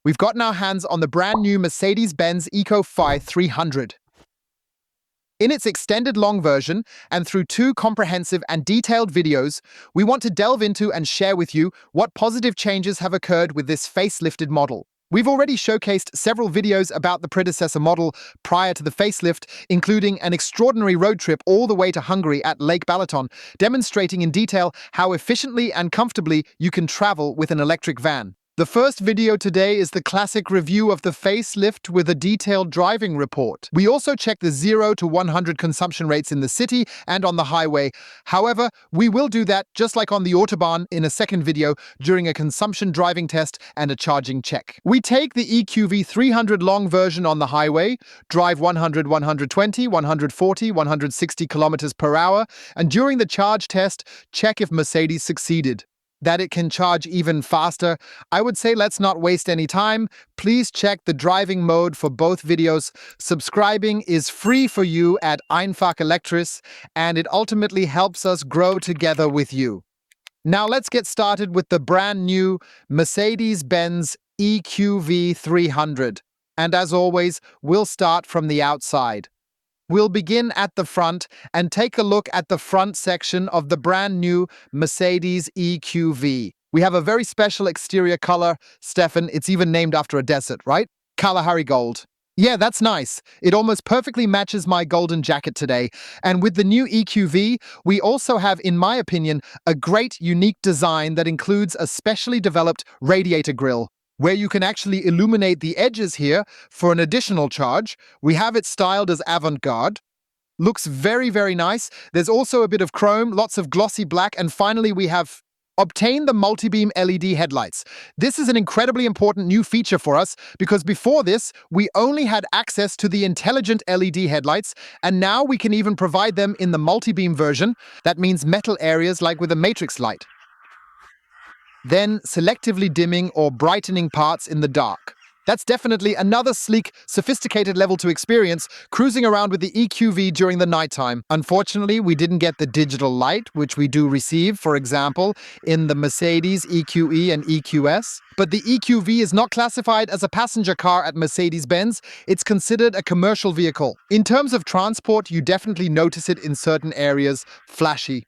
We've gotten our hands on the brand new Mercedes-Benz EQV 300. In its extended long version, and through 2 comprehensive and detailed videos, we want to delve into and share with you what positive changes have occurred with this facelifted model. We've already showcased several videos about the predecessor model prior to the facelift, including an extraordinary road trip all the way to Hungary at Lake Balaton, demonstrating in detail how efficiently and comfortably you can travel with an electric van. The first video today is the classic review of the facelift with a detailed driving report. We also check the 0 to 100 consumption rates in the city and on the highway. However, we will do that just like on the Autobahn in a second video during a consumption driving test and a charging check. We take the EQV 300 long version on the highway, drive 100, 120, 140, 160 kilometers per hour, and during the charge test, check if Mercedes succeeded. That it can charge even faster, I would say let's not waste any time. Please check the driving mode for both videos. Subscribing is free for you at einfach elektrisch, and it ultimately helps us grow together with you. Now let's get started with the brand new Mercedes-Benz EQV 300. And as always, we'll start from the outside. We'll begin at the front and take a look at the front section of the brand new Mercedes EQV. We have a very special exterior color, Stefan. It's even named after a desert, right? Kalahari Gold. Yeah, that's nice. It almost perfectly matches my golden jacket today. And with the new EQV, we also have, in my opinion, a great unique design that includes a specially developed radiator grille, where you can actually illuminate the edges here for an additional charge. We have it styled as avant-garde. Looks very, very nice. There's also a bit of chrome, lots of glossy black, and finally we have obtained the multi-beam LED headlights. This is an incredibly important new feature for us because before this, we only had access to the intelligent LED headlights, and now we can even provide them in the multi-beam version. That means metal areas like with a matrix light. Then selectively dimming or brightening parts in the dark. That's definitely another sleek, sophisticated level to experience cruising around with the EQV during the nighttime. Unfortunately, we didn't get the digital light, which we do receive, for example, in the Mercedes EQE and EQS. But the EQV is not classified as a passenger car at Mercedes-Benz. It's considered a commercial vehicle. In terms of transport, you definitely notice it in certain areas, flashy.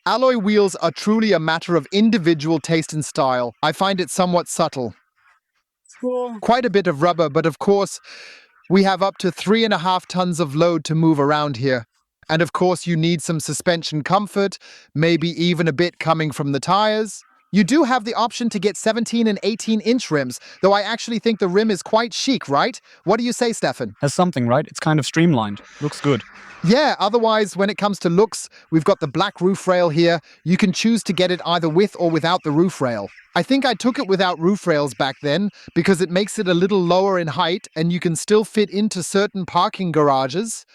Alloy wheels are truly a matter of individual taste and style. I find it somewhat subtle. Quite a bit of rubber, but of course, we have up to 3.5 tons of load to move around here. And of course, you need some suspension comfort, maybe even a bit coming from the tires. You do have the option to get 17 and 18-inch rims, though I actually think the rim is quite chic, right? What do you say, Stefan? Has something, right? It's kind of streamlined. Looks good. Yeah, otherwise, when it comes to looks, we've got the black roof rail here. You can choose to get it either with or without the roof rail. I think I took it without roof rails back then because it makes it a little lower in height and you can still fit into certain parking garages.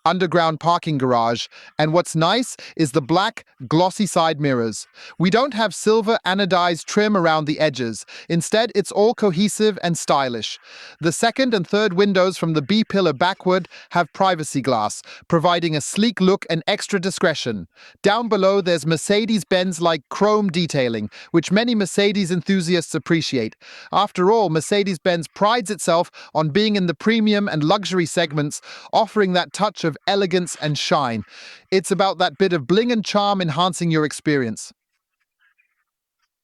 Underground parking garage, and what's nice is the black glossy side mirrors. We don't have silver anodized trim around the edges. Instead, it's all cohesive and stylish. The second and third windows from the B-pillar backward have privacy glass, providing a sleek look and extra discretion. Down below, there's Mercedes-Benz-like chrome detailing, which many Mercedes enthusiasts appreciate. After all, Mercedes-Benz prides itself on being in the premium and luxury segments, offering that touch of elegance and shine. It's about that bit of bling and charm enhancing your experience.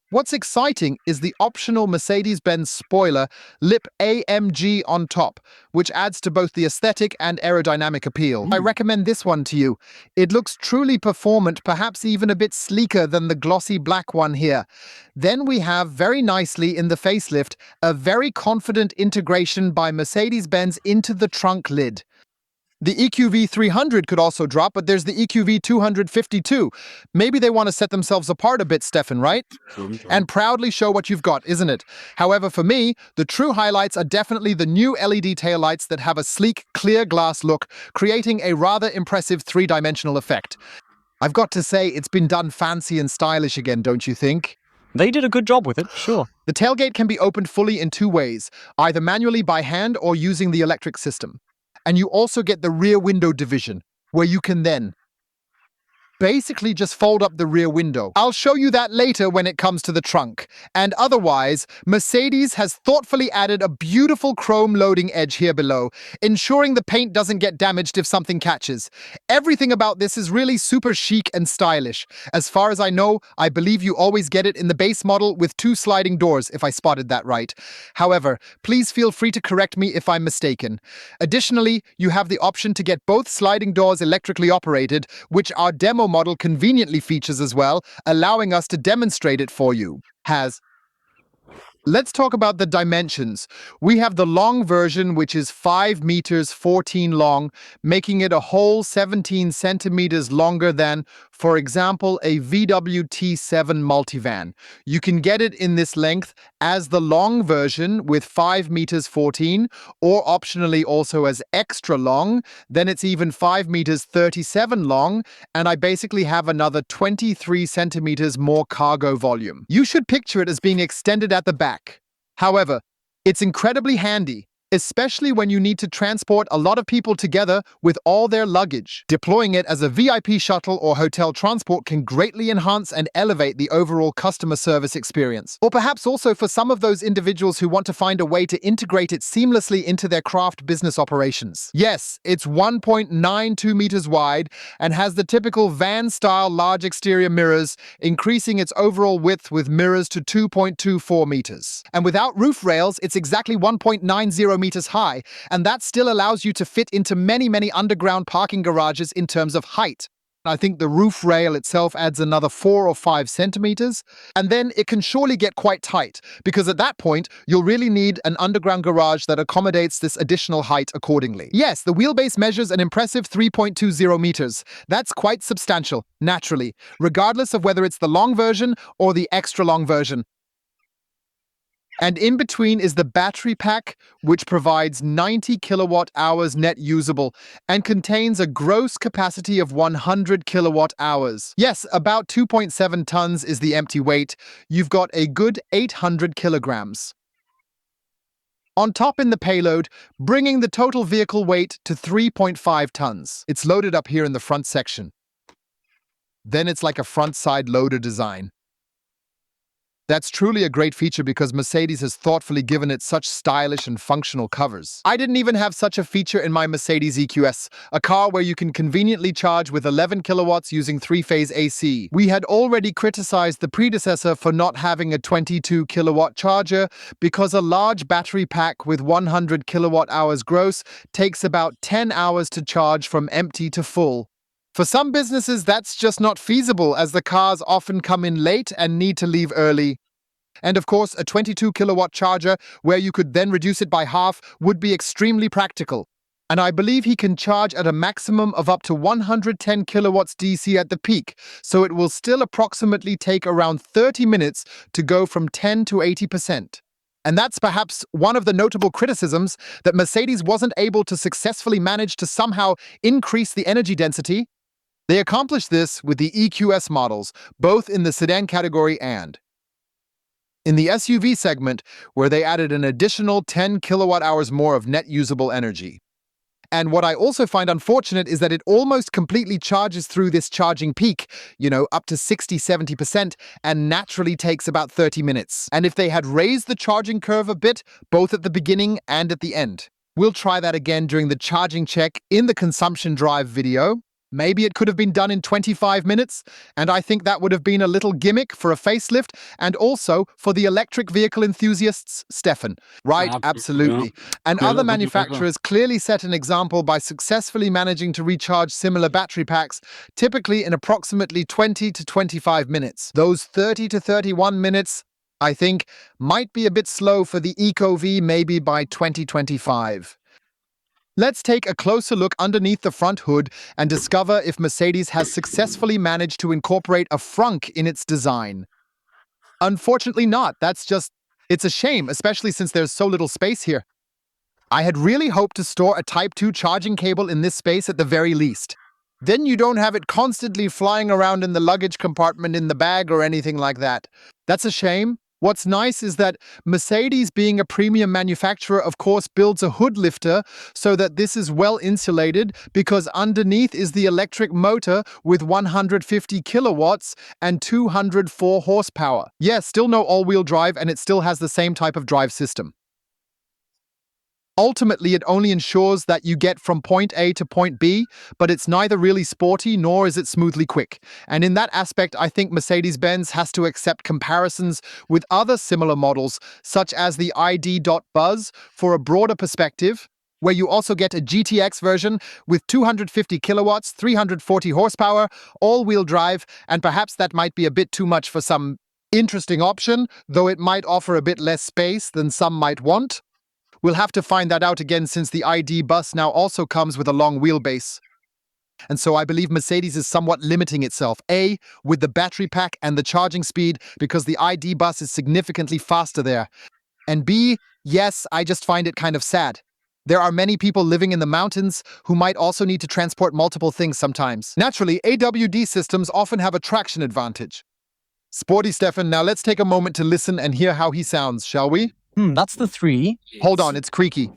What's exciting is the optional Mercedes-Benz spoiler Lip AMG on top, which adds to both the aesthetic and aerodynamic appeal. I recommend this one to you. It looks truly performant, perhaps even a bit sleeker than the glossy black one here. Then we have, very nicely in the facelift, a very confident integration by Mercedes-Benz into the trunk lid. The EQV 300 could also drop, but there's the EQV 252. Maybe they want to set themselves apart a bit, Stefan, right? And proudly show what you've got, isn't it? However, for me, the true highlights are definitely the new LED taillights that have a sleek, clear glass look, creating a rather impressive 3-dimensional effect. I've got to say, it's been done fancy and stylish again, don't you think? They did a good job with it, sure. The tailgate can be opened fully in 2 ways, either manually by hand or using the electric system. And you also get the rear window division, where you can then basically just fold up the rear window. I'll show you that later when it comes to the trunk. And otherwise, Mercedes has thoughtfully added a beautiful chrome loading edge here below, ensuring the paint doesn't get damaged if something catches. Everything about this is really super chic and stylish. As far as I know, I believe you always get it in the base model with 2 sliding doors, if I spotted that right. However, please feel free to correct me if I'm mistaken. Additionally, you have the option to get both sliding doors electrically operated, which our demo model conveniently features as well, allowing us to demonstrate it for you. Let's talk about the dimensions. We have the long version, which is 5 meters 14 long, making it a whole 17 centimeters longer than, for example, a VW T7 multivan. You can get it in this length as the long version with 5 meters 14, or optionally also as extra long. Then it's even 5 meters 37 long, and I basically have another 23 centimeters more cargo volume. You should picture it as being extended at the back. However, it's incredibly handy, especially when you need to transport a lot of people together with all their luggage. Deploying it as a VIP shuttle or hotel transport can greatly enhance and elevate the overall customer service experience. Or perhaps also for some of those individuals who want to find a way to integrate it seamlessly into their craft business operations. Yes, it's 1.92 meters wide and has the typical van-style large exterior mirrors, increasing its overall width with mirrors to 2.24 meters. And without roof rails, it's exactly 1.90 meters high, and that still allows you to fit into many underground parking garages in terms of height. I think the roof rail itself adds another 4 or 5 centimeters, and then it can surely get quite tight, because at that point, you'll really need an underground garage that accommodates this additional height accordingly. Yes, the wheelbase measures an impressive 3.20 meters. That's quite substantial, naturally, regardless of whether it's the long version or the extra long version. And in between is the battery pack, which provides 90 kilowatt hours net usable and contains a gross capacity of 100 kilowatt hours. Yes, about 2.7 tons is the empty weight. You've got a good 800 kilograms. On top in the payload, bringing the total vehicle weight to 3.5 tons. It's loaded up here in the front section. Then it's like a front-side loader design. That's truly a great feature because Mercedes has thoughtfully given it such stylish and functional covers. I didn't even have such a feature in my Mercedes EQS, a car where you can conveniently charge with 11 kilowatts using 3-phase AC. We had already criticized the predecessor for not having a 22 kilowatt charger because a large battery pack with 100 kilowatt hours gross takes about 10 hours to charge from empty to full. For some businesses, that's just not feasible as the cars often come in late and need to leave early. And of course, a 22 kilowatt charger, where you could then reduce it by half, would be extremely practical. And I believe he can charge at a maximum of up to 110 kilowatts DC at the peak, so it will still approximately take around 30 minutes to go from 10 to 80%. And that's perhaps one of the notable criticisms, that Mercedes wasn't able to successfully manage to somehow increase the energy density. They accomplished this with the EQS models, both in the sedan category and in the SUV segment, where they added an additional 10 kilowatt hours more of net usable energy. And what I also find unfortunate is that it almost completely charges through this charging peak, up to 60-70%, and naturally takes about 30 minutes. And if they had raised the charging curve a bit, both at the beginning and at the end. We'll try that again during the charging check in the consumption drive video. Maybe it could have been done in 25 minutes, and I think that would have been a little gimmick for a facelift and also for the electric vehicle enthusiasts, Stefan. Right, absolutely. And other manufacturers clearly set an example by successfully managing to recharge similar battery packs, typically in approximately 20 to 25 minutes. Those 30 to 31 minutes, I think, might be a bit slow for the EQV maybe by 2025. Let's take a closer look underneath the front hood and discover if Mercedes has successfully managed to incorporate a frunk in its design. Unfortunately not. It's a shame, especially since there's so little space here. I had really hoped to store a Type 2 charging cable in this space at the very least. Then you don't have it constantly flying around in the luggage compartment in the bag or anything like that. That's a shame, What's nice is that Mercedes, being a premium manufacturer, of course, builds a hood lifter so that this is well insulated because underneath is the electric motor with 150 kilowatts and 204 horsepower. Yes, still no all-wheel drive, and it still has the same type of drive system. Ultimately, it only ensures that you get from point A to point B, but it's neither really sporty nor is it smoothly quick. And in that aspect, I think Mercedes-Benz has to accept comparisons with other similar models, such as the ID.Buzz, for a broader perspective, where you also get a GTX version with 250 kilowatts, 340 horsepower, all-wheel drive, and perhaps that might be a bit too much for some interesting option, though it might offer a bit less space than some might want. We'll have to find that out again since the ID bus now also comes with a long wheelbase. And so I believe Mercedes is somewhat limiting itself, A, with the battery pack and the charging speed, because the ID bus is significantly faster there. And B, yes, I just find it kind of sad. There are many people living in the mountains who might also need to transport multiple things sometimes. Naturally, AWD systems often have a traction advantage. Sporty Stefan, now let's take a moment to listen and hear how he sounds, shall we? That's the 3. Hold on, it's creaky.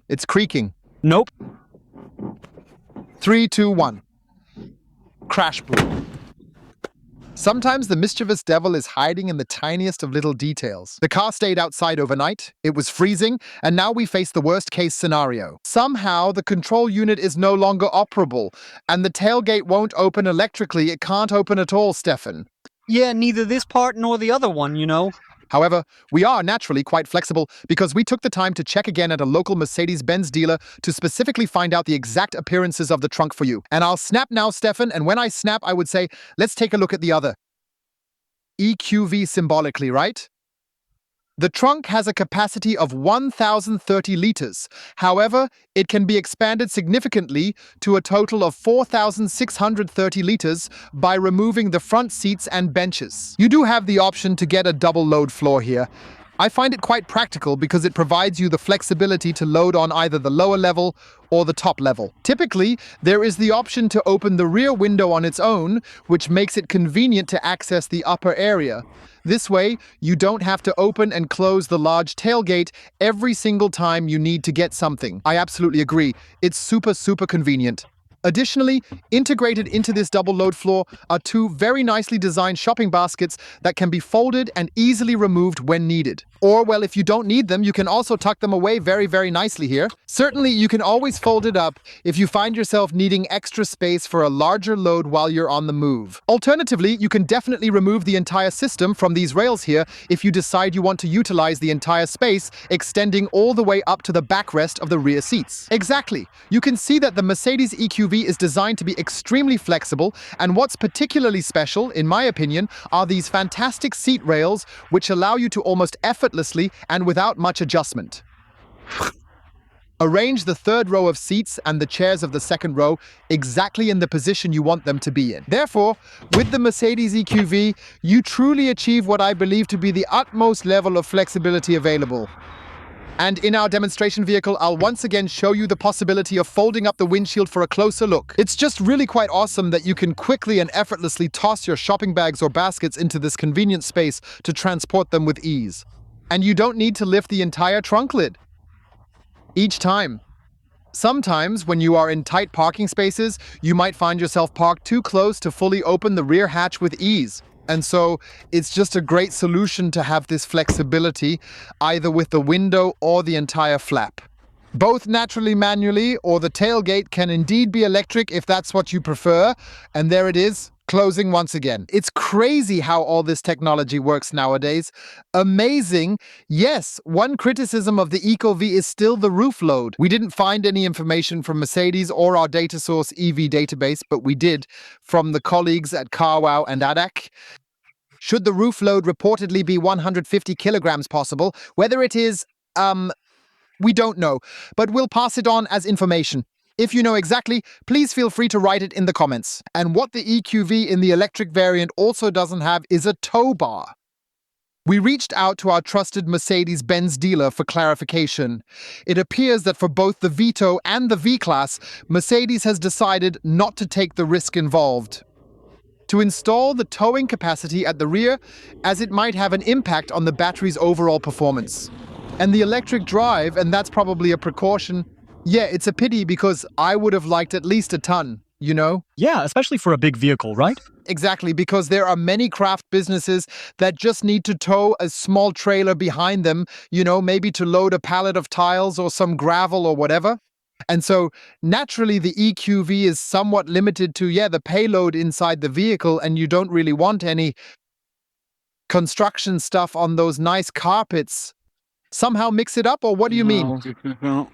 It's creaking. Nope. 3, 2, 1. Crash boom. Sometimes the mischievous devil is hiding in the tiniest of little details. The car stayed outside overnight, it was freezing, and now we face the worst-case scenario. Somehow, the control unit is no longer operable, and the tailgate won't open electrically. It can't open at all, Stefan. Yeah, neither this part nor the other one, you know. However, we are naturally quite flexible because we took the time to check again at a local Mercedes-Benz dealer to specifically find out the exact appearances of the trunk for you. And I'll snap now, Stefan, and when I snap, I would say, let's take a look at the other. EQV symbolically, right? The trunk has a capacity of 1,030 liters. However, it can be expanded significantly to a total of 4,630 liters by removing the front seats and benches. You do have the option to get a double load floor here. I find it quite practical because it provides you the flexibility to load on either the lower level or the top level. Typically, there is the option to open the rear window on its own, which makes it convenient to access the upper area. This way, you don't have to open and close the large tailgate every single time you need to get something. I absolutely agree. It's super convenient. Additionally, integrated into this double load floor are 2 very nicely designed shopping baskets that can be folded and easily removed when needed. Or, well, if you don't need them, you can also tuck them away very nicely here. Certainly, you can always fold it up if you find yourself needing extra space for a larger load while you're on the move. Alternatively, you can definitely remove the entire system from these rails here if you decide you want to utilize the entire space, extending all the way up to the backrest of the rear seats. Exactly. You can see that the Mercedes EQV is designed to be extremely flexible, and what's particularly special, in my opinion, are these fantastic seat rails which allow you to almost effortlessly and without much adjustment arrange the third row of seats and the chairs of the second row exactly in the position you want them to be in. Therefore, with the Mercedes EQV, you truly achieve what I believe to be the utmost level of flexibility available. And in our demonstration vehicle, I'll once again show you the possibility of folding up the windshield for a closer look. It's just really quite awesome that you can quickly and effortlessly toss your shopping bags or baskets into this convenient space to transport them with ease. And you don't need to lift the entire trunk lid each time. Sometimes, when you are in tight parking spaces, you might find yourself parked too close to fully open the rear hatch with ease. And so, it's just a great solution to have this flexibility, either with the window or the entire flap. Both naturally manually, or the tailgate can indeed be electric if that's what you prefer. And there it is, closing once again. It's crazy how all this technology works nowadays. Amazing. Yes, one criticism of the EQV is still the roof load. We didn't find any information from Mercedes or our data source EV database, but we did from the colleagues at CarWow and ADAC. Should the roof load reportedly be 150 kilograms possible, whether it is, we don't know, but we'll pass it on as information. If you know exactly, please feel free to write it in the comments. And what the EQV in the electric variant also doesn't have is a tow bar. We reached out to our trusted Mercedes-Benz dealer for clarification. It appears that for both the Vito and the V-Class, Mercedes has decided not to take the risk involved. to install the towing capacity at the rear, as it might have an impact on the battery's overall performance. And the electric drive, and that's probably a precaution. Yeah, it's a pity because I would have liked at least a ton, you know? Yeah, especially for a big vehicle, right? Exactly, because there are many craft businesses that just need to tow a small trailer behind them, maybe to load a pallet of tiles or some gravel or whatever. And so naturally, the EQV is somewhat limited to, the payload inside the vehicle, and you don't really want any construction stuff on those nice carpets. Somehow mix it up, or what do you mean? No.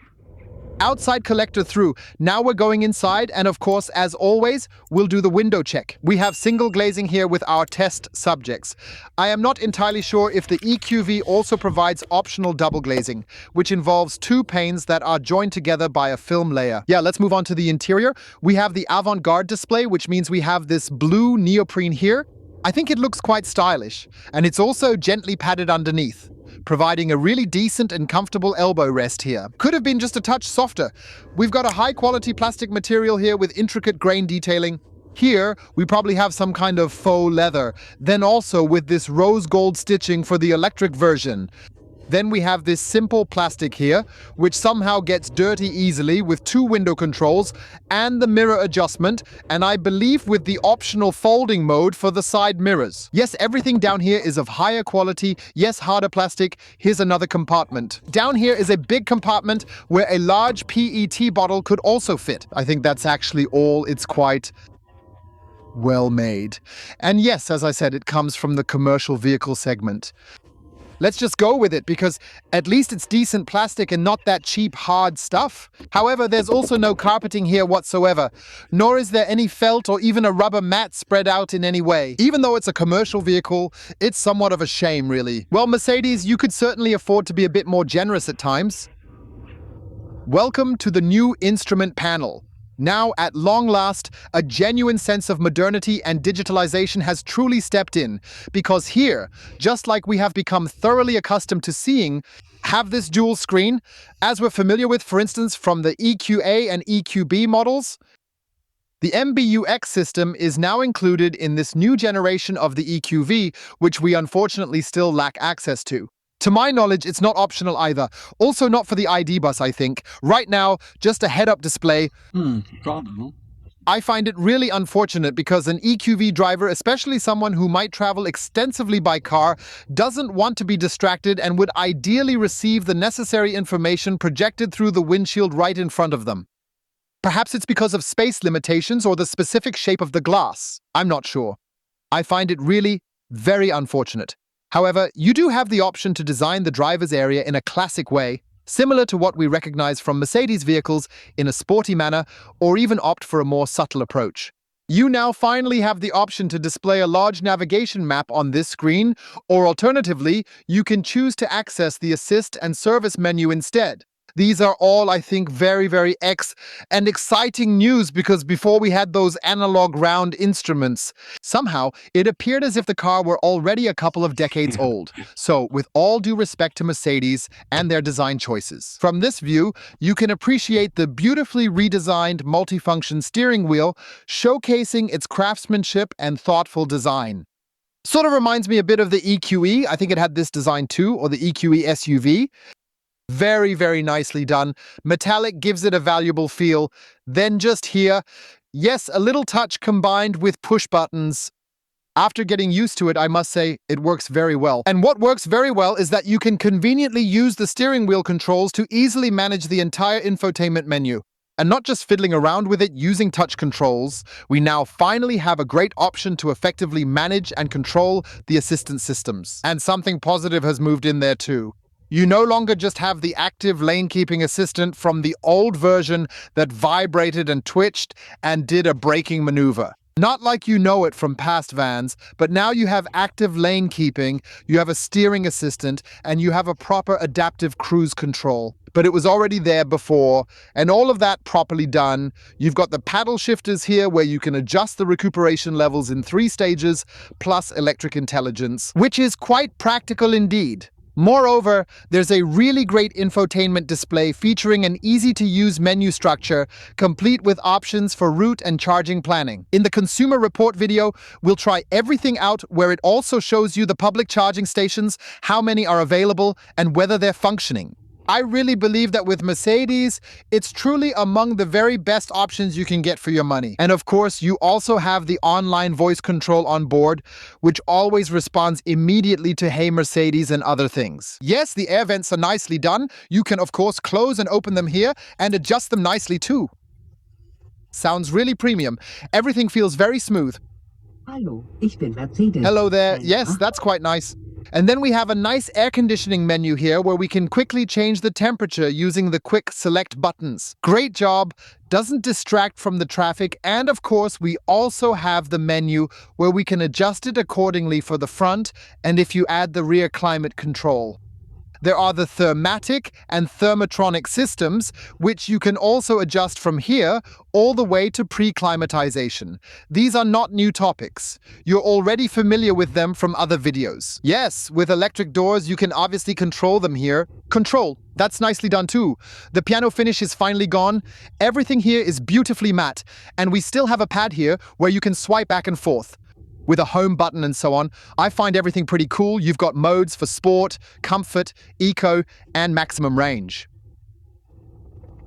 Outside collector through. Now we're going inside, and of course, as always, we'll do the window check. We have single glazing here with our test subjects. I am not entirely sure if the EQV also provides optional double glazing, which involves two panes that are joined together by a film layer. Yeah, let's move on to the interior. We have the avant-garde display, which means we have this blue neoprene here. I think it looks quite stylish, and it's also gently padded underneath, providing a really decent and comfortable elbow rest here. Could have been just a touch softer. We've got a high-quality plastic material here with intricate grain detailing. Here, we probably have some kind of faux leather, then also with this rose gold stitching for the electric version. Then we have this simple plastic here, which somehow gets dirty easily with two window controls and the mirror adjustment, and I believe with the optional folding mode for the side mirrors. Yes, everything down here is of higher quality. Yes, harder plastic. Here's another compartment. Down here is a big compartment where a large PET bottle could also fit. I think that's actually all. It's quite well made. And yes, as I said, it comes from the commercial vehicle segment. Let's just go with it because at least it's decent plastic and not that cheap hard stuff. However, there's also no carpeting here whatsoever, nor is there any felt or even a rubber mat spread out in any way. Even though it's a commercial vehicle, it's somewhat of a shame, really. Well, Mercedes, you could certainly afford to be a bit more generous at times. Welcome to the new instrument panel. Now, at long last, a genuine sense of modernity and digitalization has truly stepped in, because here, just like we have become thoroughly accustomed to seeing, have this dual screen, as we're familiar with, for instance, from the EQA and EQB models. The MBUX system is now included in this new generation of the EQV, which we unfortunately still lack access to. To my knowledge, it's not optional either. Also not for the ID bus, I think. Right now, just a head-up display. I find it really unfortunate because an EQV driver, especially someone who might travel extensively by car, doesn't want to be distracted and would ideally receive the necessary information projected through the windshield right in front of them. Perhaps it's because of space limitations or the specific shape of the glass. I'm not sure. I find it really very unfortunate. However, you do have the option to design the driver's area in a classic way, similar to what we recognize from Mercedes vehicles in a sporty manner, or even opt for a more subtle approach. You now finally have the option to display a large navigation map on this screen, or alternatively, you can choose to access the Assist and Service menu instead. These are all, I think, very, very and exciting news because before we had those analog round instruments, somehow it appeared as if the car were already a couple of decades old. So, with all due respect to Mercedes and their design choices. From this view, you can appreciate the beautifully redesigned multifunction steering wheel, showcasing its craftsmanship and thoughtful design. Sort of reminds me a bit of the EQE. I think it had this design too, or the EQE SUV. Very, very nicely done. Metallic gives it a valuable feel. Then just here, yes, a little touch combined with push buttons. After getting used to it, I must say, it works very well. And what works very well is that you can conveniently use the steering wheel controls to easily manage the entire infotainment menu. And not just fiddling around with it using touch controls, we now finally have a great option to effectively manage and control the assistance systems. And something positive has moved in there too. You no longer just have the active lane-keeping assistant from the old version that vibrated and twitched and did a braking maneuver. Not like you know it from past vans, but now you have active lane keeping, you have a steering assistant, and you have a proper adaptive cruise control. But it was already there before, and all of that properly done. You've got the paddle shifters here where you can adjust the recuperation levels in 3 stages, plus electric intelligence, which is quite practical indeed. Moreover, there's a really great infotainment display featuring an easy-to-use menu structure, complete with options for route and charging planning. In the consumer report video, we'll try everything out where it also shows you the public charging stations, how many are available, and whether they're functioning. I really believe that with Mercedes, it's truly among the very best options you can get for your money. And of course, you also have the online voice control on board, which always responds immediately to "Hey Mercedes" and other things. Yes, the air vents are nicely done. You can of course close and open them here and adjust them nicely too. Sounds really premium. Everything feels very smooth. Hallo, ich bin Mercedes. Hello there. Yes, Einfach. that's quite nice. And then we have a nice air conditioning menu here where we can quickly change the temperature using the quick select buttons. Great job, doesn't distract from the traffic, and of course we also have the menu where we can adjust it accordingly for the front and if you add the rear climate control. There are the thermatic and thermotronic systems, which you can also adjust from here all the way to pre-climatization. These are not new topics. You're already familiar with them from other videos. Yes, with electric doors, you can obviously control them here. Control, that's nicely done too. The piano finish is finally gone. Everything here is beautifully matte, and we still have a pad here where you can swipe back and forth. With a home button and so on, I find everything pretty cool. You've got modes for sport, comfort, eco, and maximum range,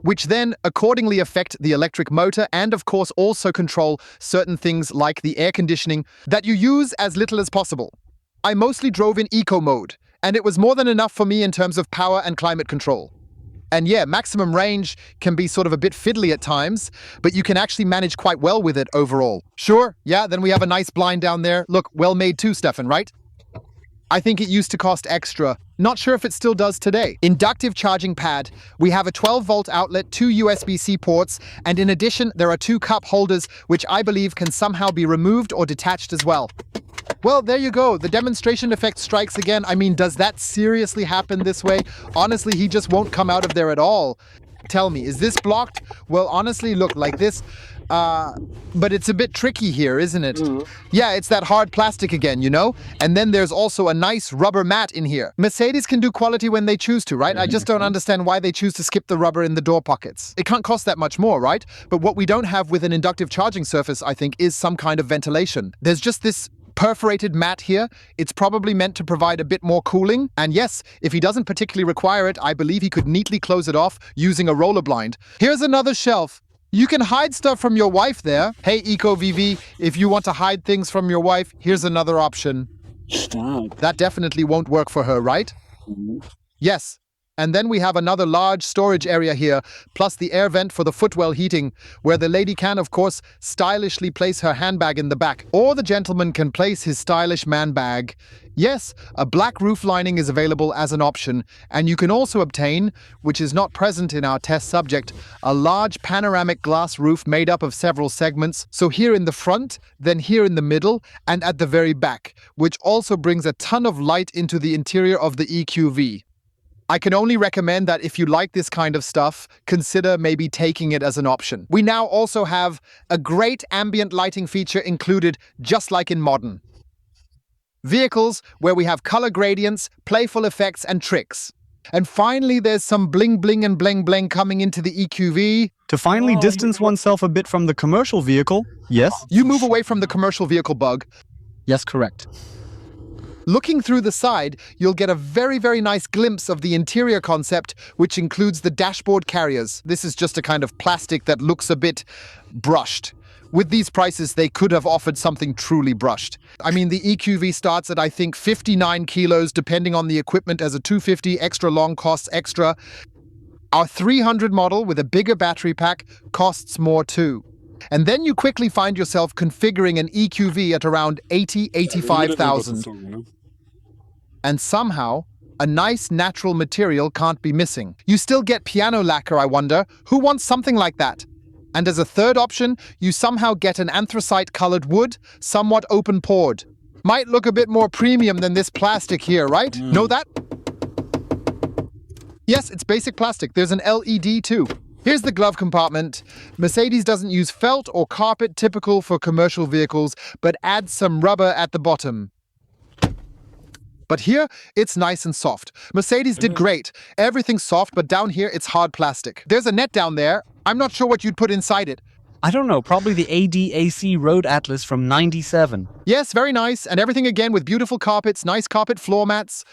which then accordingly affect the electric motor and of course also control certain things like the air conditioning that you use as little as possible. I mostly drove in eco mode, and it was more than enough for me in terms of power and climate control. And yeah, maximum range can be sort of a bit fiddly at times, but you can actually manage quite well with it overall. Sure, yeah, then we have a nice blind down there. Look, well made too, Stefan, right? I think it used to cost extra. Not sure if it still does today. Inductive charging pad. We have a 12-volt outlet, 2 USB-C ports, and in addition, there are 2 cup holders, which I believe can somehow be removed or detached as well. Well, there you go. The demonstration effect strikes again. I mean, does that seriously happen this way? Honestly, he just won't come out of there at all. Tell me, is this blocked? Well, honestly, look, like this. But it's a bit tricky here, isn't it? Yeah, it's that hard plastic again, you know? And then there's also a nice rubber mat in here. Mercedes can do quality when they choose to, right? I just don't understand why they choose to skip the rubber in the door pockets. It can't cost that much more, right? But what we don't have with an inductive charging surface, I think, is some kind of ventilation. There's just this perforated mat here. It's probably meant to provide a bit more cooling. And yes, if he doesn't particularly require it, I believe he could neatly close it off using a roller blind. Here's another shelf. You can hide stuff from your wife there. Hey, EcoVV, if you want to hide things from your wife, here's another option. Stark. That definitely won't work for her, right? Yes. And then we have another large storage area here, plus the air vent for the footwell heating, where the lady can, of course, stylishly place her handbag in the back, or the gentleman can place his stylish man bag. Yes, a black roof lining is available as an option, and you can also obtain, which is not present in our test subject, a large panoramic glass roof made up of several segments, so here in the front, then here in the middle, and at the very back, which also brings a ton of light into the interior of the EQV. I can only recommend that if you like this kind of stuff, consider maybe taking it as an option. We now also have a great ambient lighting feature included, just like in modern vehicles, where we have color gradients, playful effects, and tricks. And finally, there's some bling bling and bling bling coming into the EQV. To finally distance oneself a bit from the commercial vehicle, yes? You move away from the commercial vehicle bug. Yes, correct. Looking through the side, you'll get a very, very nice glimpse of the interior concept, which includes the dashboard carriers. This is just a kind of plastic that looks a bit brushed. With these prices, they could have offered something truly brushed. I mean, the EQV starts at, I think, 59 kilos, depending on the equipment, as a 250 extra long costs extra. Our 300 model with a bigger battery pack costs more too. And then you quickly find yourself configuring an EQV at around 85,000. And somehow, a nice natural material can't be missing. You still get piano lacquer, I wonder. Who wants something like that? And as a third option, you somehow get an anthracite-colored wood, somewhat open-pored. Might look a bit more premium than this plastic here, right? Know that? Yes, it's basic plastic. There's an LED too. Here's the glove compartment. Mercedes doesn't use felt or carpet typical for commercial vehicles, but adds some rubber at the bottom. But here, it's nice and soft. Mercedes did great. Everything's soft, but down here, it's hard plastic. There's a net down there. I'm not sure what you'd put inside it. I don't know, probably the ADAC Road Atlas from '97. Yes, very nice, and everything again with beautiful carpets, nice carpet floor mats.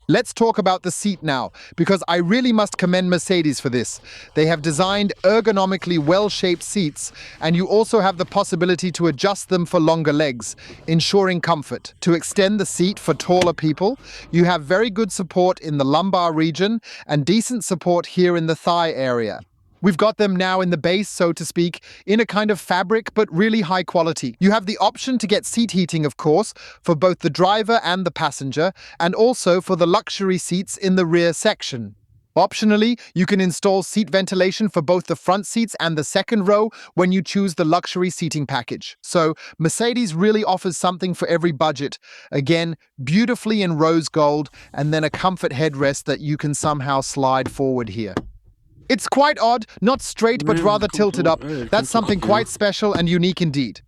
Let's talk about the seat now, because I really must commend Mercedes for this. They have designed ergonomically well-shaped seats, and you also have the possibility to adjust them for longer legs, ensuring comfort. To extend the seat for taller people, you have very good support in the lumbar region and decent support here in the thigh area. We've got them now in the base, so to speak, in a kind of fabric, but really high quality. You have the option to get seat heating, of course, for both the driver and the passenger, and also for the luxury seats in the rear section. Optionally, you can install seat ventilation for both the front seats and the second row when you choose the luxury seating package. So, Mercedes really offers something for every budget. Again, beautifully in rose gold, and then a comfort headrest that you can somehow slide forward here. It's quite odd, not straight but rather tilted up. That's something quite special and unique indeed.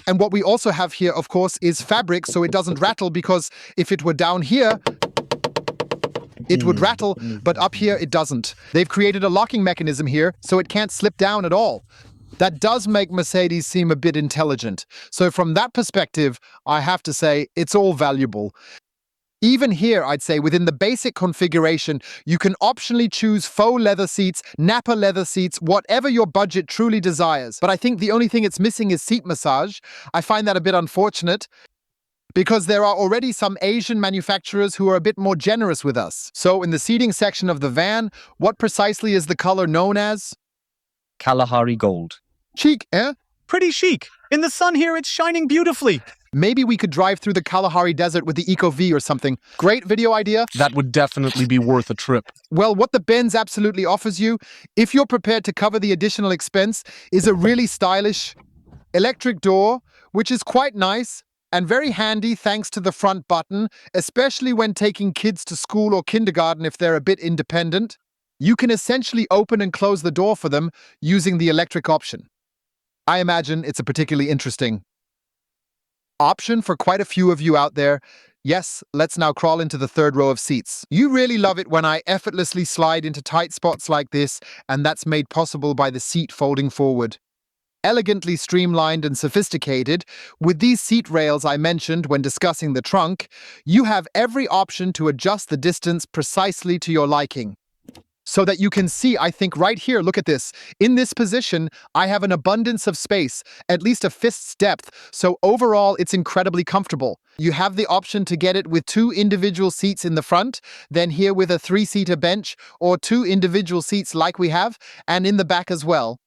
And what we also have here, of course, is fabric so it doesn't rattle, because if it were down here, it would rattle, but up here it doesn't. They've created a locking mechanism here so it can't slip down at all. That does make Mercedes seem a bit intelligent. So from that perspective, I have to say it's all valuable. Even here, I'd say, within the basic configuration, you can optionally choose faux leather seats, nappa leather seats, whatever your budget truly desires. But I think the only thing it's missing is seat massage. I find that a bit unfortunate, because there are already some Asian manufacturers who are a bit more generous with us. So in the seating section of the van, what precisely is the color known as? Kalahari Gold. Chic, eh? Pretty chic. In the sun here, it's shining beautifully. Maybe we could drive through the Kalahari Desert with the EQV or something. Great video idea. That would definitely be worth a trip. Well, what the Benz absolutely offers you, if you're prepared to cover the additional expense, is a really stylish electric door, which is quite nice and very handy thanks to the front button, especially when taking kids to school or kindergarten if they're a bit independent. You can essentially open and close the door for them using the electric option. I imagine it's a particularly interesting option for quite a few of you out there. Yes, let's now crawl into the third row of seats. You really love it when I effortlessly slide into tight spots like this, and that's made possible by the seat folding forward. Elegantly streamlined and sophisticated, with these seat rails I mentioned when discussing the trunk, you have every option to adjust the distance precisely to your liking. So that you can see, I think right here, look at this. In this position, I have an abundance of space, at least a fist's depth, so overall it's incredibly comfortable. You have the option to get it with 2 individual seats in the front, then here with a 3-seater bench, or 2 individual seats like we have, and in the back as well.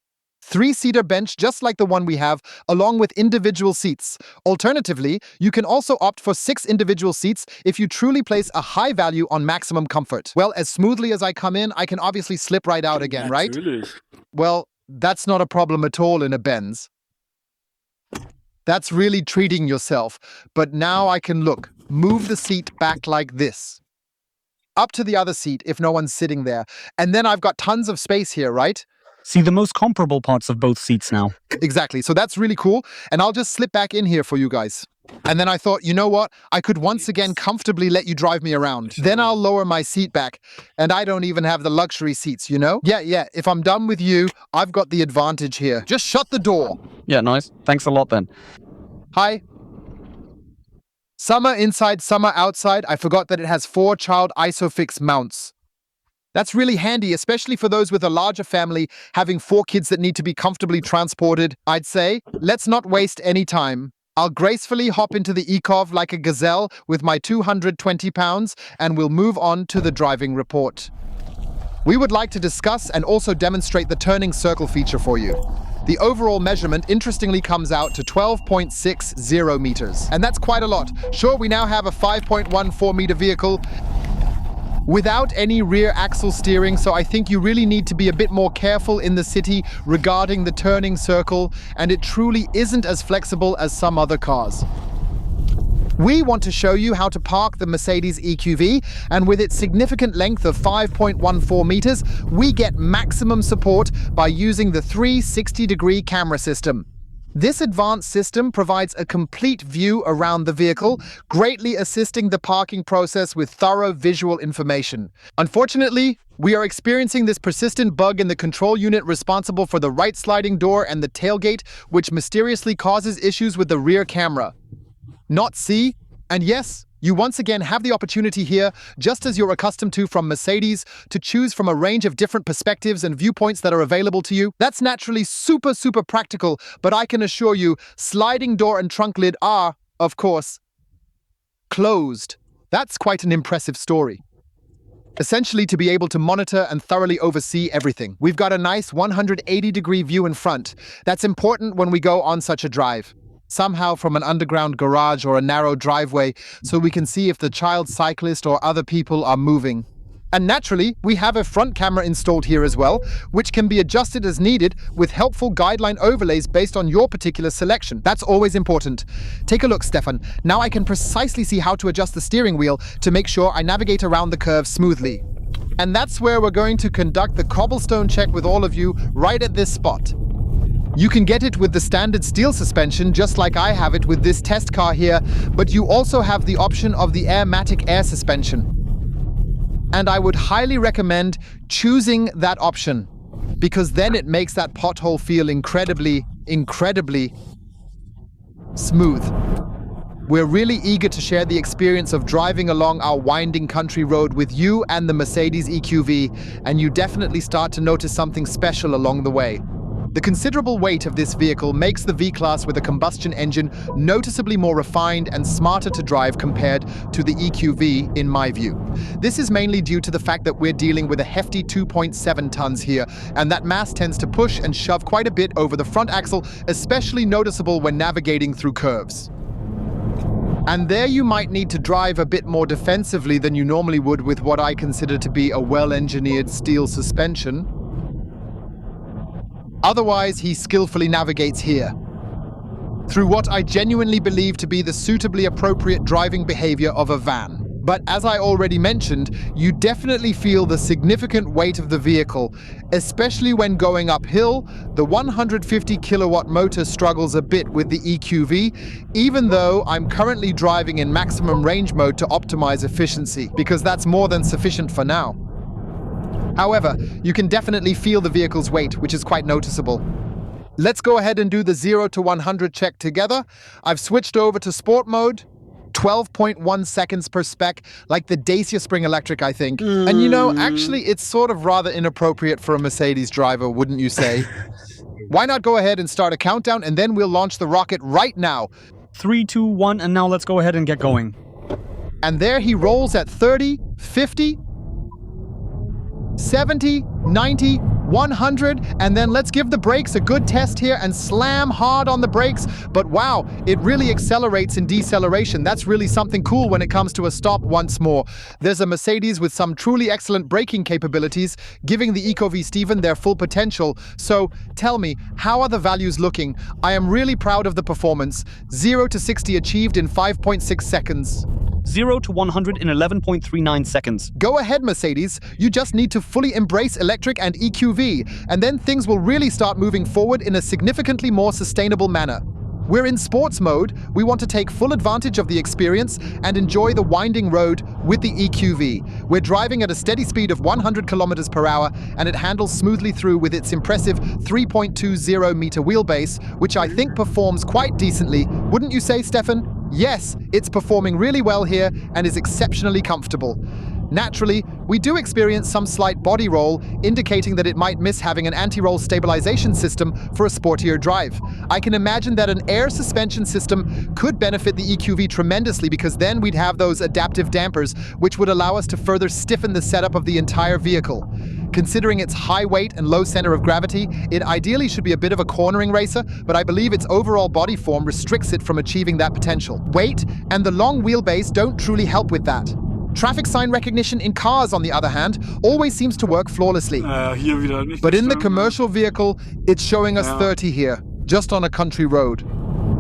3-seater bench just like the one we have, along with individual seats. Alternatively, you can also opt for 6 individual seats if you truly place a high value on maximum comfort. Well, as smoothly as I come in, I can obviously slip right out again, right? Well, that's not a problem at all in a Benz. That's really treating yourself. But now I can move the seat back like this, up to the other seat if no one's sitting there. And then I've got tons of space here, right? See the most comparable parts of both seats now. Exactly, so that's really cool, and I'll just slip back in here for you guys. And then I thought, you know what? I could once again comfortably let you drive me around. Then I'll lower my seat back, and I don't even have the luxury seats, you know? Yeah, if I'm done with you, I've got the advantage here. Just shut the door. Yeah, nice. Thanks a lot then. Hi. Summer inside, summer outside. I forgot that it has 4 child ISOFIX mounts. That's really handy, especially for those with a larger family having 4 kids that need to be comfortably transported. I'd say, let's not waste any time. I'll gracefully hop into the EQV like a gazelle with my 220 pounds, and we'll move on to the driving report. We would like to discuss and also demonstrate the turning circle feature for you. The overall measurement interestingly comes out to 12.60 meters. And that's quite a lot. Sure, we now have a 5.14 meter vehicle without any rear axle steering, so I think you really need to be a bit more careful in the city regarding the turning circle, and it truly isn't as flexible as some other cars. We want to show you how to park the Mercedes EQV, and with its significant length of 5.14 meters, we get maximum support by using the 360-degree camera system. This advanced system provides a complete view around the vehicle, greatly assisting the parking process with thorough visual information. Unfortunately, we are experiencing this persistent bug in the control unit responsible for the right sliding door and the tailgate, which mysteriously causes issues with the rear camera. Not C, and yes, you once again have the opportunity here, just as you're accustomed to from Mercedes, to choose from a range of different perspectives and viewpoints that are available to you. That's naturally super practical, but I can assure you, sliding door and trunk lid are, of course, closed. That's quite an impressive story. Essentially, to be able to monitor and thoroughly oversee everything. We've got a nice 180-degree view in front. That's important when we go on such a drive. Somehow from an underground garage or a narrow driveway, so we can see if the child cyclist or other people are moving. And naturally, we have a front camera installed here as well, which can be adjusted as needed with helpful guideline overlays based on your particular selection. That's always important. Take a look, Stefan. Now I can precisely see how to adjust the steering wheel to make sure I navigate around the curve smoothly. And that's where we're going to conduct the cobblestone check with all of you right at this spot. You can get it with the standard steel suspension, just like I have it with this test car here, but you also have the option of the Airmatic air suspension. And I would highly recommend choosing that option, because then it makes that pothole feel incredibly smooth. We're really eager to share the experience of driving along our winding country road with you and the Mercedes EQV, and you definitely start to notice something special along the way. The considerable weight of this vehicle makes the V-Class with a combustion engine noticeably more refined and smarter to drive compared to the EQV, in my view. This is mainly due to the fact that we're dealing with a hefty 2.7 tons here, and that mass tends to push and shove quite a bit over the front axle, especially noticeable when navigating through curves. And there you might need to drive a bit more defensively than you normally would with what I consider to be a well-engineered steel suspension. Otherwise, he skillfully navigates here, through what I genuinely believe to be the suitably appropriate driving behavior of a van. But as I already mentioned, you definitely feel the significant weight of the vehicle, especially when going uphill. The 150 kilowatt motor struggles a bit with the EQV, even though I'm currently driving in maximum range mode to optimize efficiency, because that's more than sufficient for now. However, you can definitely feel the vehicle's weight, which is quite noticeable. Let's go ahead and do the 0 to 100 check together. I've switched over to sport mode, 12.1 seconds per spec, like the Dacia Spring Electric, I think. And you know, actually, it's sort of rather inappropriate for a Mercedes driver, wouldn't you say? Why not go ahead and start a countdown, and then we'll launch the rocket right now. 3, 2, 1, and now let's go ahead and get going. And there he rolls at 30, 50, 70, 90, 100, and then let's give the brakes a good test here and slam hard on the brakes. But wow, it really accelerates in deceleration. That's really something cool when it comes to a stop once more. There's a Mercedes with some truly excellent braking capabilities, giving the EQV Steven their full potential. So tell me, how are the values looking? I am really proud of the performance. 0 to 60 achieved in 5.6 seconds. 0 to 100 in 11.39 seconds. Go ahead, Mercedes. You just need to fully embrace electric and EQV, and then things will really start moving forward in a significantly more sustainable manner. We're in sports mode. We want to take full advantage of the experience and enjoy the winding road with the EQV. We're driving at a steady speed of 100 kilometers per hour, and it handles smoothly through with its impressive 3.20 meter wheelbase, which I think performs quite decently. Wouldn't you say, Stefan? Yes, it's performing really well here and is exceptionally comfortable. Naturally, we do experience some slight body roll, indicating that it might miss having an anti-roll stabilization system for a sportier drive. I can imagine that an air suspension system could benefit the EQV tremendously, because then we'd have those adaptive dampers, which would allow us to further stiffen the setup of the entire vehicle. Considering its high weight and low center of gravity, it ideally should be a bit of a cornering racer, but I believe its overall body form restricts it from achieving that potential. Weight and the long wheelbase don't truly help with that. Traffic sign recognition in cars, on the other hand, always seems to work flawlessly. Hier wieder nicht. But in the commercial vehicle, it's showing us 30 here, just on a country road.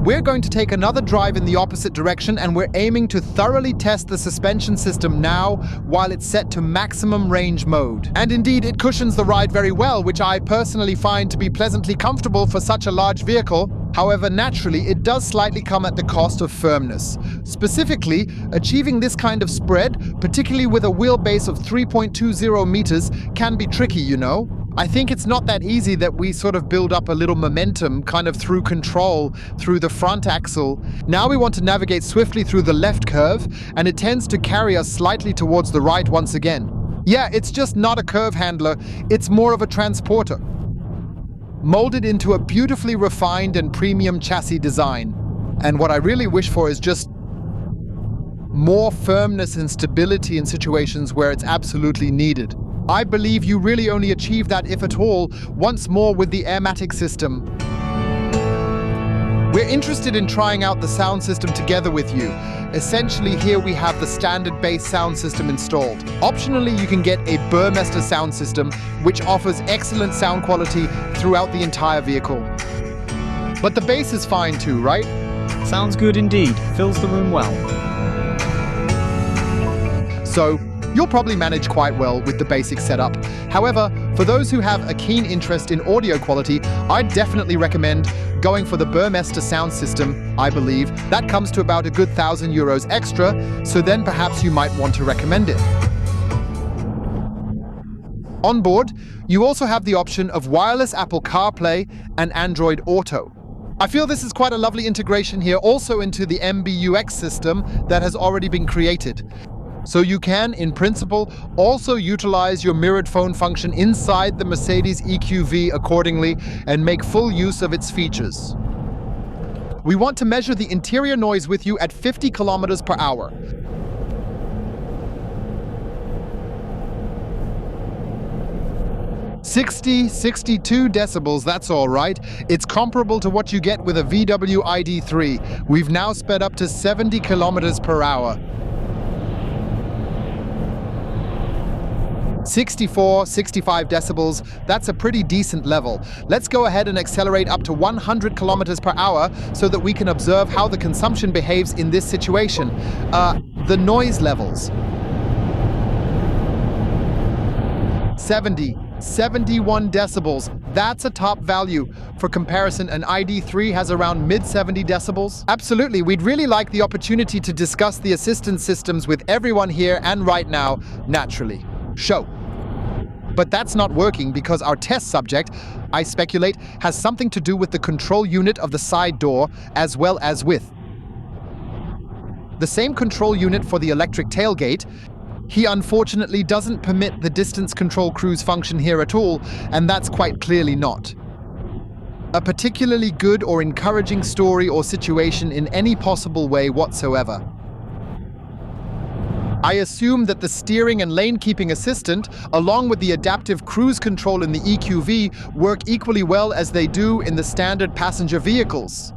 We're going to take another drive in the opposite direction, and we're aiming to thoroughly test the suspension system now while it's set to maximum range mode. And indeed, it cushions the ride very well, which I personally find to be pleasantly comfortable for such a large vehicle. However, naturally, it does slightly come at the cost of firmness. Specifically, achieving this kind of spread, particularly with a wheelbase of 3.20 meters, can be tricky, you know? I think it's not that easy that we sort of build up a little momentum kind of through control, through the front axle. Now we want to navigate swiftly through the left curve, and it tends to carry us slightly towards the right once again. Yeah, it's just not a curve handler, it's more of a transporter, molded into a beautifully refined and premium chassis design. And what I really wish for is just more firmness and stability in situations where it's absolutely needed. I believe you really only achieve that, if at all, once more with the Airmatic system. We're interested in trying out the sound system together with you. Essentially, here we have the standard bass sound system installed. Optionally, you can get a Burmester sound system, which offers excellent sound quality throughout the entire vehicle. But the bass is fine too, right? Sounds good indeed. Fills the room well. So, you'll probably manage quite well with the basic setup. However, for those who have a keen interest in audio quality, I'd definitely recommend going for the Burmester sound system. I believe that comes to about a good €1,000 extra, so then perhaps you might want to recommend it. On board, you also have the option of wireless Apple CarPlay and Android Auto. I feel this is quite a lovely integration here also into the MBUX system that has already been created. So you can, in principle, also utilize your mirrored phone function inside the Mercedes EQV accordingly and make full use of its features. We want to measure the interior noise with you at 50 kilometers per hour. (62 decibels, that's all right. It's comparable to what you get with a VW ID3. We've now sped up to 70 kilometers per hour. 64, 65 decibels, that's a pretty decent level. Let's go ahead and accelerate up to 100 kilometers per hour so that we can observe how the consumption behaves in this situation. The noise levels. 71 decibels, that's a top value. For comparison, an ID3 has around mid-70 decibels. Absolutely, we'd really like the opportunity to discuss the assistance systems with everyone here and right now, naturally. Show. But that's not working because our test subject, I speculate, has something to do with the control unit of the side door as well as with the same control unit for the electric tailgate. He unfortunately doesn't permit the distance control cruise function here at all, and that's quite clearly not a particularly good or encouraging story or situation in any possible way whatsoever. I assume that the steering and lane-keeping assistant, along with the adaptive cruise control in the EQV, work equally well as they do in the standard passenger vehicles.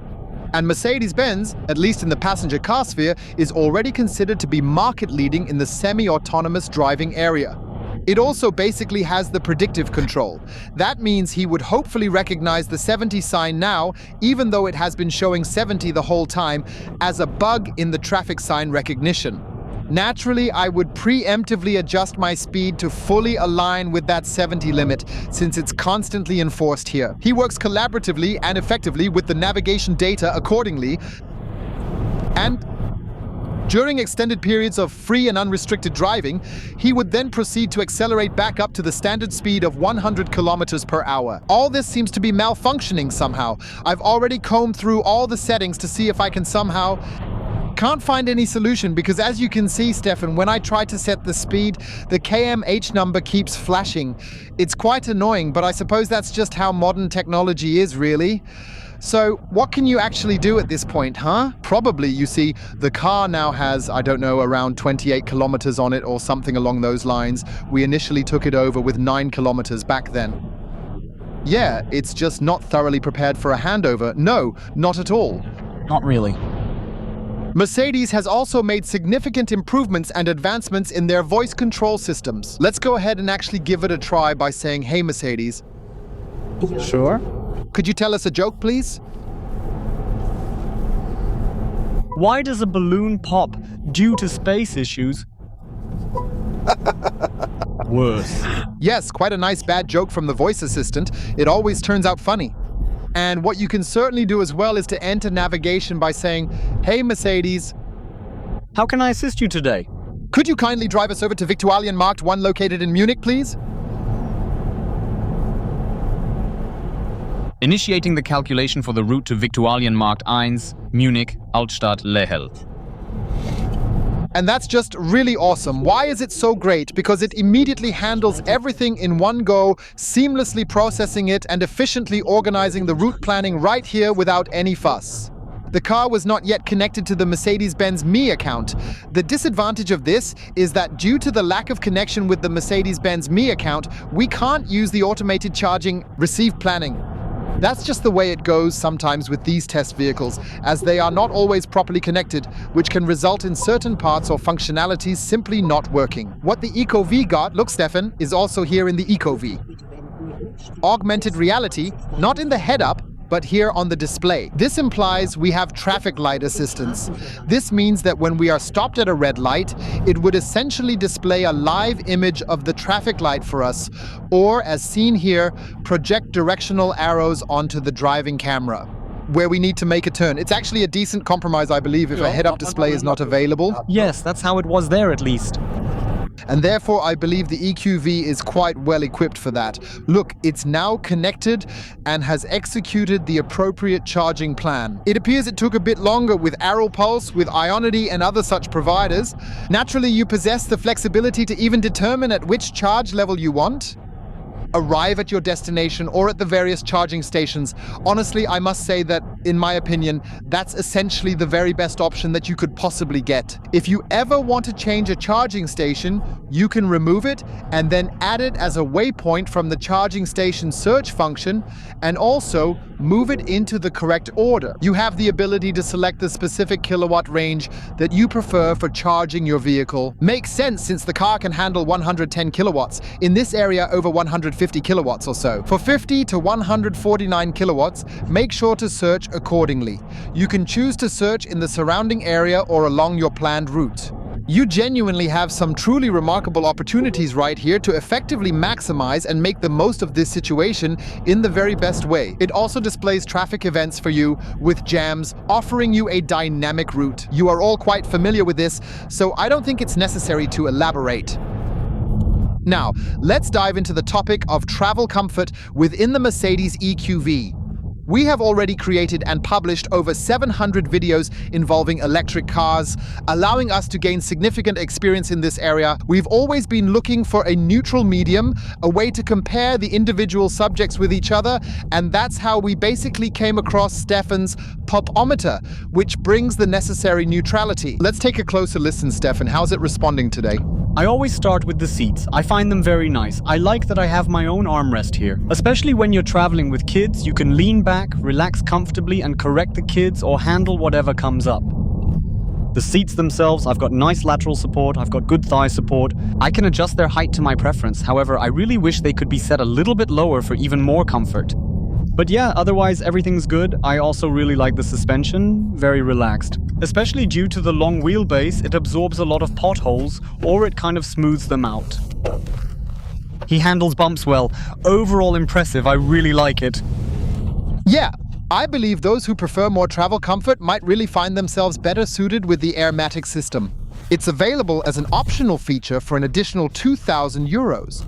And Mercedes-Benz, at least in the passenger car sphere, is already considered to be market-leading in the semi-autonomous driving area. It also basically has the predictive control. That means he would hopefully recognize the 70 sign now, even though it has been showing 70 the whole time, as a bug in the traffic sign recognition. Naturally, I would preemptively adjust my speed to fully align with that 70 limit, since it's constantly enforced here. He works collaboratively and effectively with the navigation data accordingly, and during extended periods of free and unrestricted driving, he would then proceed to accelerate back up to the standard speed of 100 kilometers per hour. All this seems to be malfunctioning somehow. I've already combed through all the settings to see if I can somehow... Can't find any solution because, as you can see, Stefan, when I try to set the speed, the KMH number keeps flashing. It's quite annoying, but I suppose that's just how modern technology is, really. So, what can you actually do at this point, huh? Probably, you see, the car now has, I don't know, around 28 kilometers on it or something along those lines. We initially took it over with 9 kilometers back then. Yeah, it's just not thoroughly prepared for a handover. No, not at all. Not really. Mercedes has also made significant improvements and advancements in their voice control systems. Let's go ahead and actually give it a try by saying, "Hey Mercedes." Sure. Could you tell us a joke, please? Why does a balloon pop due to space issues? Worse. Yes, quite a nice bad joke from the voice assistant. It always turns out funny. And what you can certainly do as well is to enter navigation by saying, "Hey Mercedes, How can I assist you today? could you kindly drive us over to Victualien Markt 1 located in Munich, please?" Initiating the calculation for the route to Victualienmarkt 1, Munich, Altstadt, Lehel. And that's just really awesome. Why is it so great? Because it immediately handles everything in one go, seamlessly processing it and efficiently organizing the route planning right here without any fuss. The car was not yet connected to the Mercedes-Benz Me account. The disadvantage of this is that due to the lack of connection with the Mercedes-Benz Me account, we can't use the automated charging receive planning. That's just the way it goes sometimes with these test vehicles, as they are not always properly connected, which can result in certain parts or functionalities simply not working. What the EQV got, look Stefan, is also here in the EQV. Augmented reality, not in the head-up, but here on the display. This implies we have traffic light assistance. This means that when we are stopped at a red light, it would essentially display a live image of the traffic light for us, or as seen here, project directional arrows onto the driving camera where we need to make a turn. It's actually a decent compromise, I believe, if a head-up display is not available. Yes, that's how it was there at least. And therefore, I believe the EQV is quite well equipped for that. Look, it's now connected and has executed the appropriate charging plan. It appears it took a bit longer with Arrow Pulse, with Ionity and other such providers. Naturally, you possess the flexibility to even determine at which charge level you want, arrive at your destination or at the various charging stations. Honestly, I must say that, in my opinion, that's essentially the very best option that you could possibly get. If you ever want to change a charging station, you can remove it and then add it as a waypoint from the charging station search function and also move it into the correct order. You have the ability to select the specific kilowatt range that you prefer for charging your vehicle. Makes sense since the car can handle 110 kilowatts. In this area, over 150 kilowatts or so. For 50 to 149 kilowatts, make sure to search accordingly. You can choose to search in the surrounding area or along your planned route. You genuinely have some truly remarkable opportunities right here to effectively maximize and make the most of this situation in the very best way. It also displays traffic events for you with jams, offering you a dynamic route. You are all quite familiar with this, so I don't think it's necessary to elaborate. Now, let's dive into the topic of travel comfort within the Mercedes EQV. We have already created and published over 700 videos involving electric cars, allowing us to gain significant experience in this area. We've always been looking for a neutral medium, a way to compare the individual subjects with each other, and that's how we basically came across Stefan's popometer, which brings the necessary neutrality. Let's take a closer listen, Stefan. How's it responding today? I always start with the seats. I find them very nice. I like that I have my own armrest here. Especially when you're traveling with kids, you can lean back, relax comfortably and correct the kids or handle whatever comes up. The seats themselves, I've got nice lateral support, I've got good thigh support. I can adjust their height to my preference. However, I really wish they could be set a little bit lower for even more comfort. But yeah, otherwise everything's good. I also really like the suspension, very relaxed. Especially due to the long wheelbase, it absorbs a lot of potholes, or it kind of smooths them out. He handles bumps well. Overall impressive, I really like it. Yeah, I believe those who prefer more travel comfort might really find themselves better suited with the Airmatic system. It's available as an optional feature for an additional €2,000.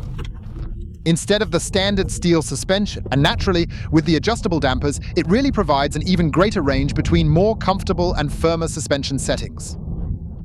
Instead of the standard steel suspension. And naturally, with the adjustable dampers, it really provides an even greater range between more comfortable and firmer suspension settings,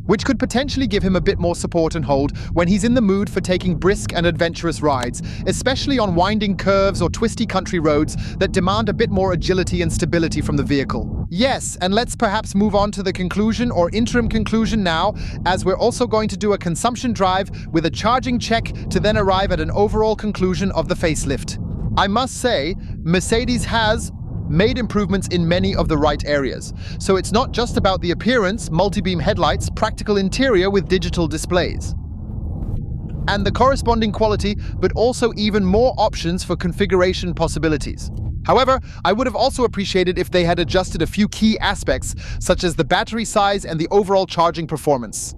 which could potentially give him a bit more support and hold when he's in the mood for taking brisk and adventurous rides, especially on winding curves or twisty country roads that demand a bit more agility and stability from the vehicle. Yes, and let's perhaps move on to the conclusion or interim conclusion now, as we're also going to do a consumption drive with a charging check to then arrive at an overall conclusion of the facelift. I must say, Mercedes has made improvements in many of the right areas. So it's not just about the appearance, multi-beam headlights, practical interior with digital displays, and the corresponding quality, but also even more options for configuration possibilities. However, I would have also appreciated if they had adjusted a few key aspects, such as the battery size and the overall charging performance.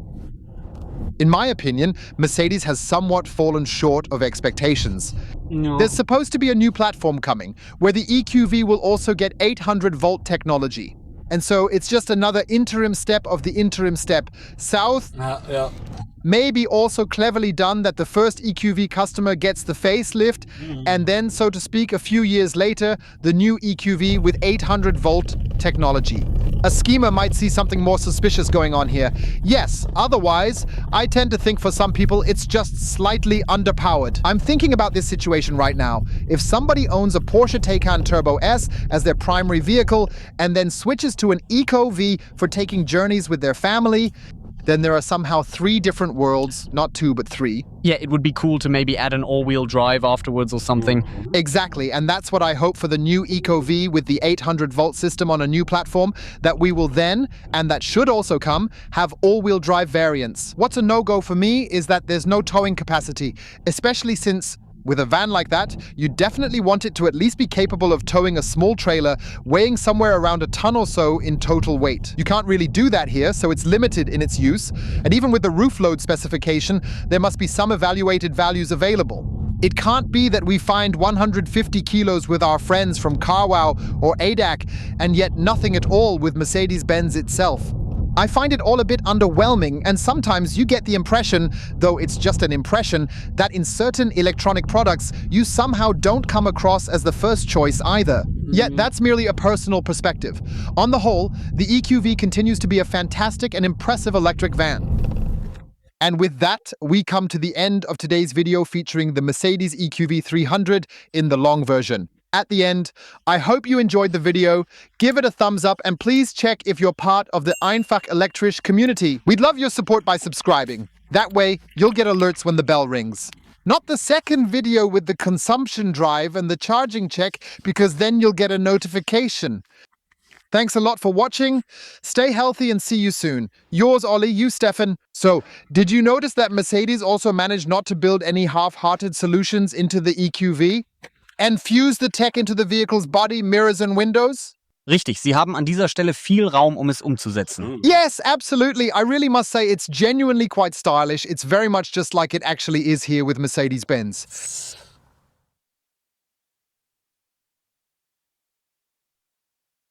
In my opinion, Mercedes has somewhat fallen short of expectations. No. There's supposed to be a new platform coming, where the EQV will also get 800-volt technology. And so it's just another interim step of the interim step. South may be also cleverly done that the first EQV customer gets the facelift, and then, so to speak, a few years later, the new EQV with 800-volt technology. A schemer might see something more suspicious going on here. Yes, otherwise, I tend to think for some people it's just slightly underpowered. I'm thinking about this situation right now. If somebody owns a Porsche Taycan Turbo S as their primary vehicle and then switches to an EQV for taking journeys with their family, then there are somehow 3 different worlds, not 2 but 3. Yeah, it would be cool to maybe add an all-wheel drive afterwards or something. Exactly, and that's what I hope for the new EQV with the 800-volt system on a new platform, that we will then, and that should also come, have all-wheel drive variants. What's a no-go for me is that there's no towing capacity, especially since with a van like that, you definitely want it to at least be capable of towing a small trailer weighing somewhere around a ton or so in total weight. You can't really do that here, so it's limited in its use, and even with the roof load specification, there must be some evaluated values available. It can't be that we find 150 kilos with our friends from CarWow or ADAC, and yet nothing at all with Mercedes-Benz itself. I find it all a bit underwhelming, and sometimes you get the impression, though it's just an impression, that in certain electronic products, you somehow don't come across as the first choice either. Yet that's merely a personal perspective. On the whole, the EQV continues to be a fantastic and impressive electric van. And with that, we come to the end of today's video featuring the Mercedes EQV 300 in the long version. At the end, I hope you enjoyed the video, give it a thumbs up, and please check if you're part of the einfach elektrisch community. We'd love your support by subscribing. That way, you'll get alerts when the bell rings. Not the second video with the consumption drive and the charging check, because then you'll get a notification. Thanks a lot for watching. Stay healthy and see you soon. Yours, Ollie, you, Stefan. So, did you notice that Mercedes also managed not to build any half-hearted solutions into the EQV? And fuse the tech into the vehicle's body, mirrors and windows? Richtig, sie haben an dieser Stelle viel Raum, es umzusetzen. Yes, absolutely. I really must say it's genuinely quite stylish. It's very much just like it actually is here with Mercedes-Benz.